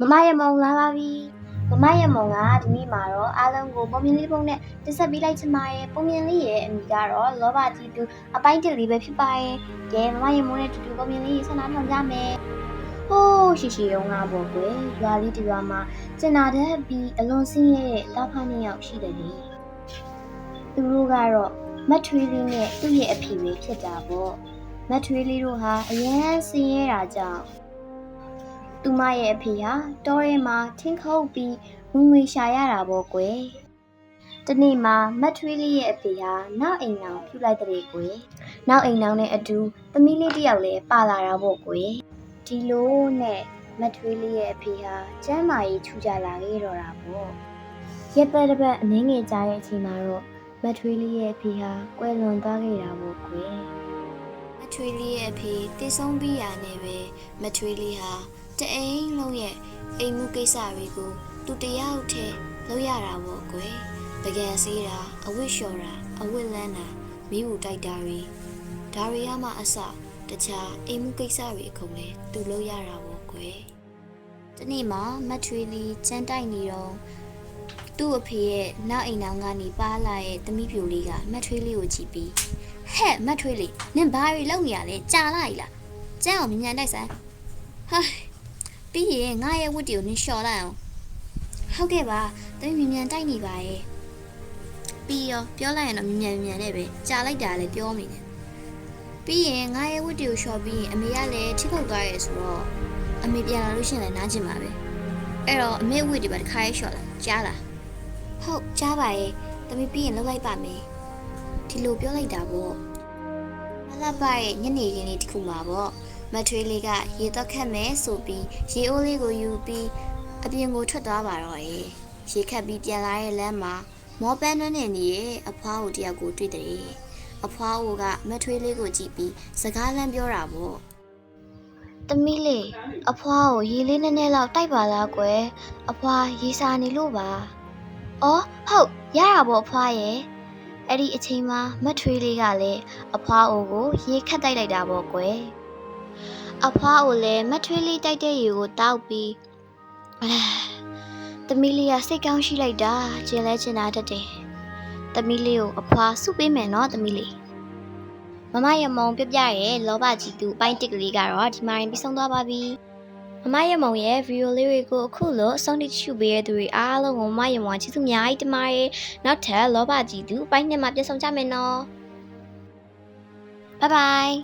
မမရမုံလာပါပြီမမရမုံကဒီနေ့မှာတော့အားလုံးကိုပုံမြင်လေးပုံနဲ့တင်ဆက်ပေးလိုက်ချင်ပါရဲ့ပုံမြင်လေးရဲ့အမိကတော့လောဘကြီးသူအပိုင်းတစ်လေးပဲဖြစ်ပါရဲ့ကဲမမရမုံနဲ့တူတူပုံမြင်လေးဆန္ဒထောင်ကြမယ်ဟိုးရှိရုံကပေါ့ကွယ်ရွာလေးဒီရွာမှာကျင်နာတဲ့ပြီးအလွန်ဆင်းရဲတဲ့တာဖားနှစ်ယောက်ရှိတယ်လေသူတို့ကတော့မတ်ထွေးလေးနဲ့သူ့ရဲ့အဖေပဲဖြစ်တာပေါ့မတ်ထွေးလေးတို့ဟာအရန်ဆင်းရဲတာကြောင့်သူမရဲ့အဖေဟာတောထဲမှာထင်းခုတ်ပြီးဝင်ငွေရှာရတာပေါ့ကွယ်။ဒီနေ့မှာမတ်ထွေးလေးရဲ့အဖေဟာနောက်အိမ်အောင်ပြုလိုက်တဲ့ကွယ်။နောက်အိမ်အောင်နဲ့အတူသမီးလေးတစ်ယောက်လည်းပါလာတာပေါ့ကွယ်။ဒီလိုနဲ့မတ်ထွေးလေးရဲ့အဖေဟာကျမ်းမာရေးထူကြလာခဲ့တော့တာပေါ့။ရက်ပတ်တစ်ပတ်အနည်းငယ်ကြာတဲ့အချိန်မှာတော့မတ်ထွေးလေးရဲ့အဖေဟာကွယ်လွန်သွားခဲ့တာပေါ့ကွယ်။မတ်ထွေးလေးရဲ့အဖေတည်ဆုံးပြီးရနဲ့ပဲမတ်ထွေးလေးဟာတအိမ်လုံးရဲ့အိမ်မှုကိစ္စတွေကိုသူတယောက်တည်းလုပ်ရတာပေါ့ကွယ်ပကံစေးတာအဝတ်လျှော်တာအဝတ်လန်းတာမိဘူးတိုက်တာတွေဒါတွေကမှအစတခြားအိမ်မှုကိစ္စတွေအကုန်လည်းသူလုပ်ရတာပေါ့ကွယ်ဒီနေ့မှမတ်ထွေးလေးကျန်းတိုက်နေတော့သူ့အဖေရဲ့နောက်အိမ်နောင်ကနေပါလာတဲ့သမီးပြိုလေးကမတ်ထွေးလေးကိုကြည့်ပြီးဟဲ့မတ်ထွေးလေးနင်ဘာတွေလုပ်နေရလဲကြာလာပြီလားကျန်းအောင်မြန်တိုက်စမ်းဟိုင်းပြီးရင်ငါရဲ့ဝတ်တွေကိုနင်လျှော်လိုက်အောင်ဟုတ်ကဲ့ပါတမီးမြန်တိုက်နေပါရဲ့ပြီးရောပြောလိုက်ရင်တော့မြန်နဲ့ပဲကြာလိုက်တာလည်းပြောမိတယ်ပြီးရင်ငါရဲ့ဝတ်တွေကိုလျှော်ပြီးရင်အမေကလည်းထိခုတ်သွားရဲဆိုတော့အမေပြန်လာလို့ရှိရင်လည်းနားကျင်ပါပဲအဲ့တော့အမေဝတ်တွေပါတစ်ခါရေးလျှော်လိုက်ကြားလားဟုတ်ကြားပါရဲ့တမီးပြီးရင်လောက်လိုက်ပါမယ်ဒီလိုပြောလိုက်တာပေါ့မလှပရဲ့ညနေခင်းလေးတစ်ခုမှာပေါ့မထွေးလေးကရေတော့ခတ်မယ်ဆိုပြီးရေအိုးလေးကိုယူပြီးအပြင်ကိုထွက်သွားပါတော့ရေခတ်ပြီးပြန်လာတဲ့လမ်းမှာမောပန်းနှွန်းနေရဲ့အဖွားကိုတယောက်ကိုတွေ့တယ်အဖွားကမထွေးလေးကိုကြည့်ပြီးစကားလမ်းပြောတာပေါ့သမီးလေးအဖွားကိုရေလေးနည်းနည်းလောက်တိုက်ပါလားကွယ်အဖွားရေစာနေလို့ပါအော်ဟုတ်ရတာပေါ့အဖွားရဲ့အဲ့ဒီအချိန်မှာမထွေးလေးကလည်းအဖွားကိုရေခတ်တိုက်လိုက်တာပေါ့ကွယ်အဖွားကိုလည်းမထွေးလေးတိုက်တဲ့ရေကိုတောက်ပြီးသမီးလေးကစိတ်ကောင်းရှိလိုက်တာကျင်လဲကျင်တာတတ်တယ်သမီးလေးကိုအဖွားစုပေးမယ်နော်သမီးလေးမမရမုံပြပြရဲ့လောဘကြီးသူအပိုင်းတစ်ကလေးကတော့ဒီမှာရင်ပြီးဆုံးသွားပါပြီမမရမုံရဲ့ဗီဒီယိုလေးတွေကိုအခုလို့အဆုံးထိရှုပေးရတဲ့သူတွေအားလုံးကိုမမရမုံချစ်သူအများကြီးတင်ပါတယ်နောက်ထပ်လောဘကြီးသူအပိုင်းနှစ်မှာပြန်ဆောင်ကြမယ်နော်ဘိုင်ဘိုင်